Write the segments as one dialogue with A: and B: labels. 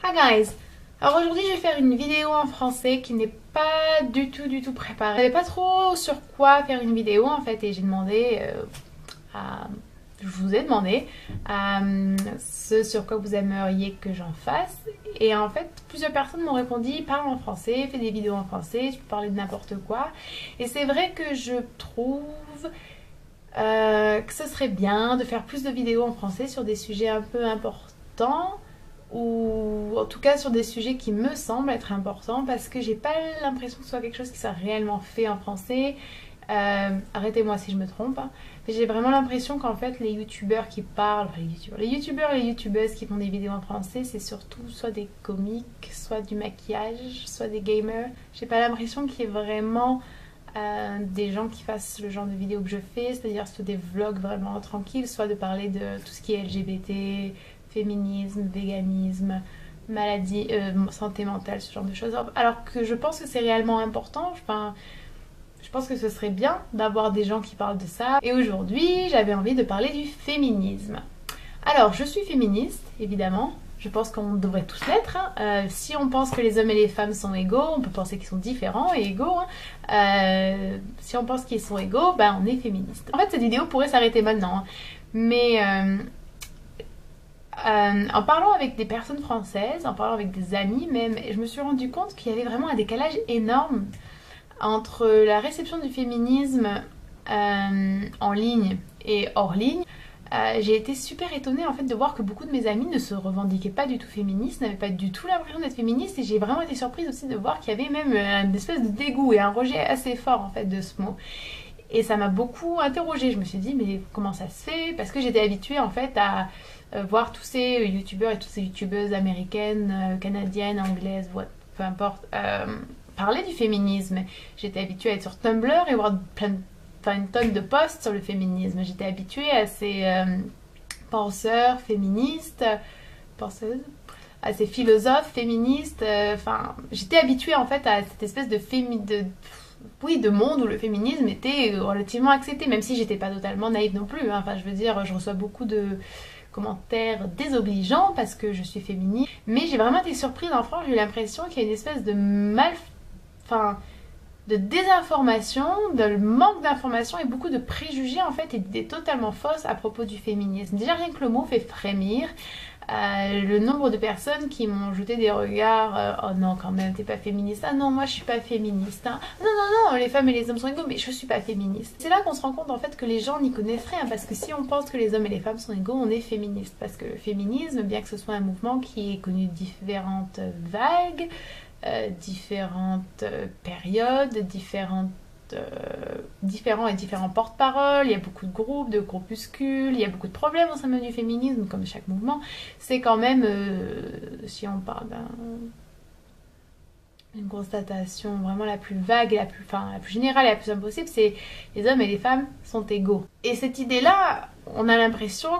A: Hi guys! Alors aujourd'hui je vais faire une vidéo en français qui n'est pas du tout préparée. Je savais pas trop sur quoi faire une vidéo en fait et j'ai demandé je vous ai demandé ce sur quoi vous aimeriez que j'en fasse et en fait plusieurs personnes m'ont répondu parle en français, fais des vidéos en français, tu peux parler de n'importe quoi et c'est vrai que je trouve que ce serait bien de faire plus de vidéos en français sur des sujets un peu importants ou en tout cas sur des sujets qui me semblent être importants parce que j'ai pas l'impression que ce soit quelque chose qui soit réellement fait en français. Arrêtez-moi si je me trompe, hein. Mais j'ai vraiment l'impression qu'en fait les youtubeurs qui parlent, enfin, les youtubeurs et les youtubeuses qui font des vidéos en français, c'est surtout soit des comiques, soit du maquillage, soit des gamers. J'ai pas l'impression qu'il y ait vraiment des gens qui fassent le genre de vidéos que je fais, c'est-à-dire soit des vlogs vraiment tranquilles, soit de parler de tout ce qui est LGBT, féminisme, véganisme, maladie, santé mentale, ce genre de choses. Alors que je pense que c'est réellement important. Enfin, je pense que ce serait bien d'avoir des gens qui parlent de ça. Et aujourd'hui, j'avais envie de parler du féminisme. Alors, je suis féministe, évidemment. Je pense qu'on devrait tous l'être. Hein. Si on pense que les hommes et les femmes sont égaux, on peut penser qu'ils sont différents et égaux. Hein. Si on pense qu'ils sont égaux, ben on est féministe. En fait, cette vidéo pourrait s'arrêter maintenant. Hein. Mais en parlant avec des personnes françaises, en parlant avec des amis même, je me suis rendu compte qu'il y avait vraiment un décalage énorme entre la réception du féminisme en ligne et hors ligne. J'ai été super étonnée en fait de voir que beaucoup de mes amis ne se revendiquaient pas du tout féministes, n'avaient pas du tout l'impression d'être féministes et j'ai vraiment été surprise aussi de voir qu'il y avait même une espèce de dégoût et un rejet assez fort en fait de ce mot. Et ça m'a beaucoup interrogée, je me suis dit mais comment ça se fait? Parce que j'étais habituée en fait à voir tous ces youtubeurs et toutes ces youtubeuses américaines, canadiennes, anglaises, peu importe, parler du féminisme. J'étais habituée à être sur Tumblr et voir une tonne de posts sur le féminisme. J'étais habituée à ces penseurs féministes, penseuses, à ces philosophes féministes. J'étais habituée en fait à cette espèce de monde où le féminisme était relativement accepté, même si j'étais pas totalement naïve non plus. Hein. Enfin, je veux dire, je reçois beaucoup de commentaires désobligeants parce que je suis féministe. Mais j'ai vraiment été surprise en France, j'ai eu l'impression qu'il y a une espèce de de désinformation, de manque d'information et beaucoup de préjugés en fait et d'idées totalement fausses à propos du féminisme. Déjà rien que le mot fait frémir. Le nombre de personnes qui m'ont jeté des regards oh non quand même t'es pas féministe, ah non moi je suis pas féministe, hein. Non les femmes et les hommes sont égaux mais je suis pas féministe. C'est là qu'on se rend compte en fait que les gens n'y connaissent rien parce que si on pense que les hommes et les femmes sont égaux on est féministe parce que le féminisme bien que ce soit un mouvement qui ait connu différentes vagues, différentes périodes, différents et différents porte-paroles, il y a beaucoup de groupes, de groupuscules, il y a beaucoup de problèmes au sein même du féminisme, comme chaque mouvement. C'est quand même, si on parle d'une constatation vraiment la plus vague, et la plus générale et la plus simple possible, c'est les hommes et les femmes sont égaux. Et cette idée-là, on a l'impression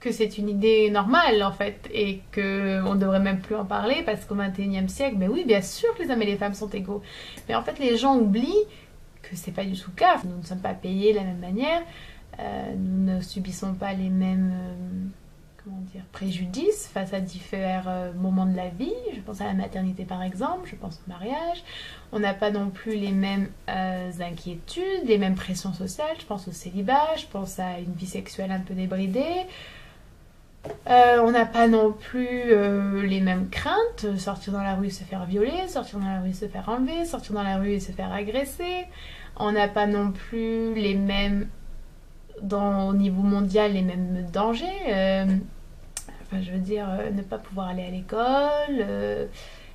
A: que c'est une idée normale en fait et qu'on ne devrait même plus en parler parce qu'au XXIe siècle, ben oui bien sûr que les hommes et les femmes sont égaux. Mais en fait les gens oublient que c'est pas du tout le cas. Nous ne sommes pas payés de la même manière, nous ne subissons pas les mêmes préjudices face à différents moments de la vie. Je pense à la maternité par exemple, je pense au mariage. On n'a pas non plus les mêmes inquiétudes, les mêmes pressions sociales. Je pense au célibat, je pense à une vie sexuelle un peu débridée. On n'a pas non plus les mêmes craintes, sortir dans la rue et se faire violer, sortir dans la rue et se faire enlever, sortir dans la rue et se faire agresser. On n'a pas non plus les mêmes, au niveau mondial, les mêmes dangers. Je veux dire, ne pas pouvoir aller à l'école,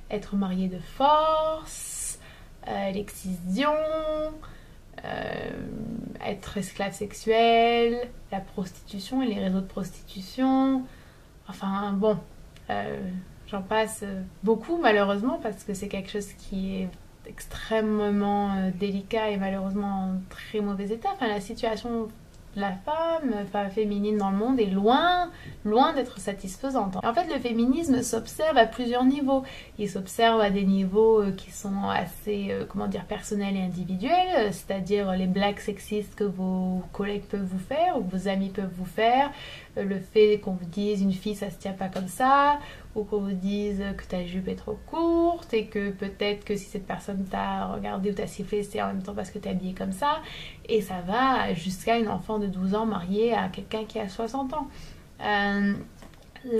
A: être marié de force, l'excision, être esclave sexuel, la prostitution et les réseaux de prostitution. Enfin bon, j'en passe beaucoup malheureusement parce que c'est quelque chose qui est extrêmement délicat et malheureusement en très mauvais état. Enfin, la situation de la femme féminine dans le monde est loin d'être satisfaisante. En fait, le féminisme s'observe à plusieurs niveaux. Il s'observe à des niveaux qui sont assez, personnels et individuels, c'est-à-dire les blagues sexistes que vos collègues peuvent vous faire ou que vos amis peuvent vous faire, le fait qu'on vous dise une fille ça se tient pas comme ça, ou qu'on vous dise que ta jupe est trop courte et que peut-être que si cette personne t'a regardé ou t'a sifflé, c'est en même temps parce que t'es habillée comme ça. Et ça va jusqu'à une enfant de 12 ans mariée à quelqu'un qui a 60 ans.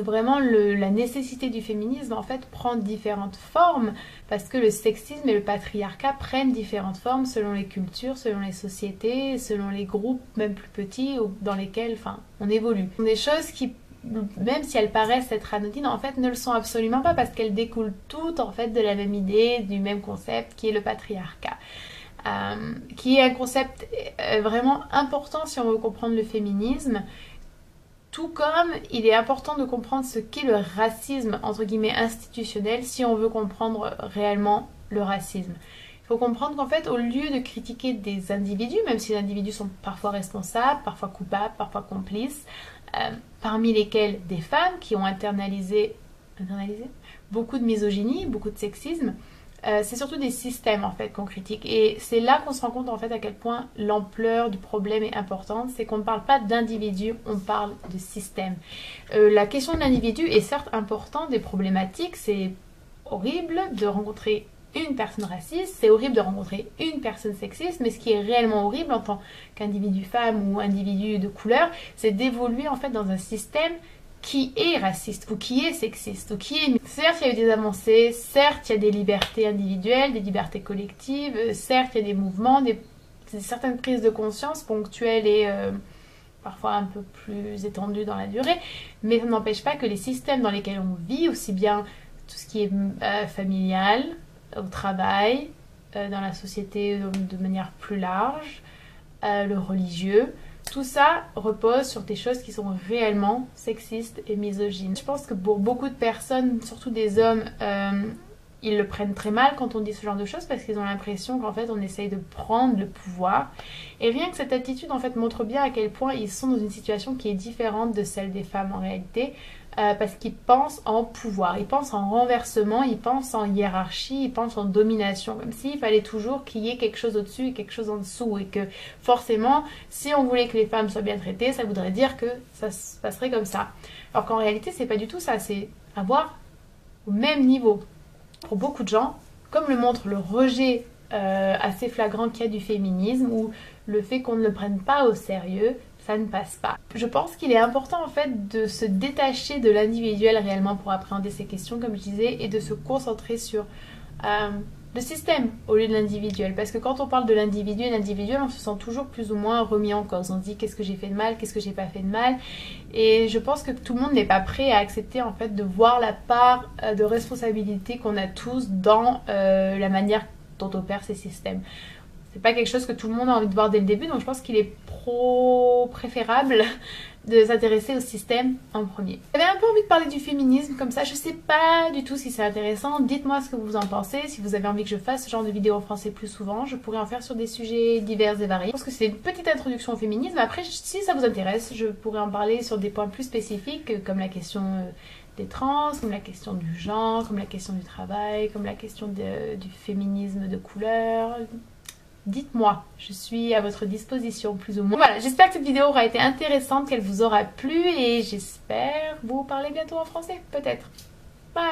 A: Vraiment la nécessité du féminisme en fait prend différentes formes parce que le sexisme et le patriarcat prennent différentes formes selon les cultures, selon les sociétés, selon les groupes même plus petits dans lesquels on évolue. Ce sont des choses qui, même si elles paraissent être anodines, en fait ne le sont absolument pas parce qu'elles découlent toutes en fait de la même idée, du même concept qui est le patriarcat. Qui est un concept vraiment important si on veut comprendre le féminisme. Tout comme il est important de comprendre ce qu'est le racisme, entre guillemets, institutionnel, si on veut comprendre réellement le racisme. Il faut comprendre qu'en fait, au lieu de critiquer des individus, même si les individus sont parfois responsables, parfois coupables, parfois complices, parmi lesquels des femmes qui ont internalisé beaucoup de misogynie, beaucoup de sexisme, c'est surtout des systèmes en fait qu'on critique et c'est là qu'on se rend compte en fait à quel point l'ampleur du problème est importante, c'est qu'on ne parle pas d'individus, on parle de système. La question de l'individu est certes importante et problématique, c'est horrible de rencontrer une personne raciste, c'est horrible de rencontrer une personne sexiste, mais ce qui est réellement horrible en tant qu'individu femme ou individu de couleur, c'est d'évoluer en fait dans un système qui est raciste ou qui est sexiste ou qui est... Certes, il y a eu des avancées, certes, il y a des libertés individuelles, des libertés collectives, certes, il y a des mouvements, certaines prises de conscience ponctuelles et parfois un peu plus étendues dans la durée, mais ça n'empêche pas que les systèmes dans lesquels on vit, aussi bien tout ce qui est familial, au travail, dans la société de manière plus large, le religieux, tout ça repose sur des choses qui sont réellement sexistes et misogynes. Je pense que pour beaucoup de personnes, surtout des hommes, ils le prennent très mal quand on dit ce genre de choses parce qu'ils ont l'impression qu'en fait on essaye de prendre le pouvoir. Et rien que cette attitude en fait montre bien à quel point ils sont dans une situation qui est différente de celle des femmes en réalité. Parce qu'ils pensent en pouvoir, ils pensent en renversement, ils pensent en hiérarchie, ils pensent en domination, comme s'il fallait toujours qu'il y ait quelque chose au-dessus et quelque chose en dessous, et que forcément, si on voulait que les femmes soient bien traitées, ça voudrait dire que ça se passerait comme ça. Alors qu'en réalité, c'est pas du tout ça, c'est avoir au même niveau. Pour beaucoup de gens, comme le montre le rejet assez flagrant qu'il y a du féminisme, ou le fait qu'on ne le prenne pas au sérieux, ça ne passe pas. Je pense qu'il est important en fait de se détacher de l'individuel réellement pour appréhender ces questions comme je disais et de se concentrer sur le système au lieu de l'individuel parce que quand on parle de l'individu et l'individuel on se sent toujours plus ou moins remis en cause. On se dit qu'est-ce que j'ai fait de mal, qu'est-ce que j'ai pas fait de mal et je pense que tout le monde n'est pas prêt à accepter en fait de voir la part de responsabilité qu'on a tous dans la manière dont opèrent ces systèmes. C'est pas quelque chose que tout le monde a envie de voir dès le début, donc je pense qu'il est préférable de s'intéresser au système en premier. J'avais un peu envie de parler du féminisme comme ça, je sais pas du tout si c'est intéressant, dites-moi ce que vous en pensez, si vous avez envie que je fasse ce genre de vidéos en français plus souvent, je pourrais en faire sur des sujets divers et variés. Je pense que c'est une petite introduction au féminisme, après si ça vous intéresse, je pourrais en parler sur des points plus spécifiques comme la question des trans, comme la question du genre, comme la question du travail, comme la question du féminisme de couleur. Dites-moi, je suis à votre disposition plus ou moins. Voilà, j'espère que cette vidéo aura été intéressante, qu'elle vous aura plu et j'espère vous parler bientôt en français, peut-être. Bye!